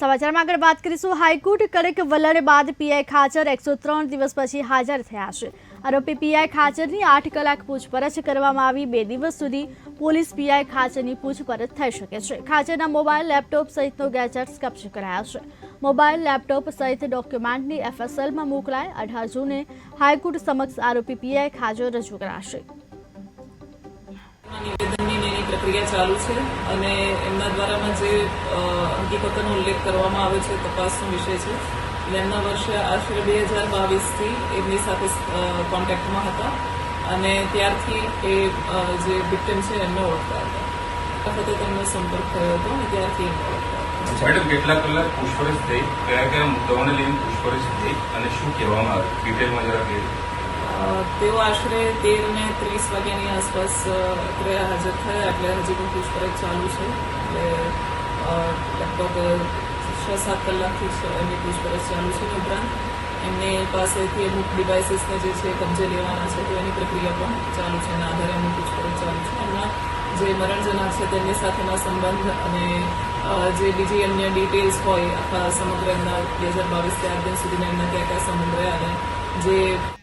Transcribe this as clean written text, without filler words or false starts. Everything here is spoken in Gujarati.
સમાચારમાં આગળ વાત કરીશું। હાઈકોર્ટ કડક વલણ બાદ પીઆઈ ખાચર 103 દિવસ પછી હાજર થયા છે। આરોપી પીઆઈ ખાચરની 8 કલાક પૂછપરછ કરવામાં આવી। 2 દિવસ સુધી પોલીસ પીઆઈ ખાચરની પૂછપરછ થઈ શકે છે। ખાચરના મોબાઈલ લેપટોપ સહિતનો ગેજેટ્સ કબજે કરાયા છે। મોબાઈલ લેપટોપ સહિત ડોક્યુમેન્ટની એફએસએલમાં મોકલાય। 18 જૂને હાઈકોર્ટ સમક્ષ આરોપી પીઆઈ ખાચર રજૂ કરાશે। નિવેદનની પ્રક્રિયા ચાલુ છે અને એમના દ્વારામાં જે હકીકતોનો ઉલ્લેખ કરવામાં આવ્યો છે તપાસનો વિષય છે। એમના વર્ષે આશરે 2022થી એમની સાથે કોન્ટેક્ટમાં હતા અને ત્યારથી એ જે વિક્ટિમ છે એમને ઓળખતા હતા। વખતે તેમનો સંપર્ક થયો હતો અને ત્યારથી એમને ઓળખતા હતા। મેડમ કેટલા કલાક પૂછપરછ થઈ, કયા કયા મુદ્દાઓને લઈને પૂછપરછ થઈ અને શું કહેવામાં આવ્યું ડિટેલમાં જરા કહેજો। તેઓ આશરે 13 ને 30 વાગ્યાની આસપાસ હાજર થયા, એટલે હજી પણ પૂછપરછ ચાલુ છે। એટલે લગભગ 6-7 કલાકથી એમની પૂછપરછ ચાલુ છે। ઉપરાંત એમની પાસેથી અમુક ડિવાઇસીસને જે છે કબજે લેવાના છે તો એની પ્રક્રિયા પણ ચાલુ છે। એના આધારે એમની પૂછપરછ ચાલુ છે। એમના જે મરણજનક છે તેમની સાથેના સંબંધ અને જે બીજી અન્ય ડિટેલ્સ હોય આખા સમગ્ર એમના 2022 થી આજ દિન સુધીના એમના કયા કયા સંબંધ રહ્યા અને જે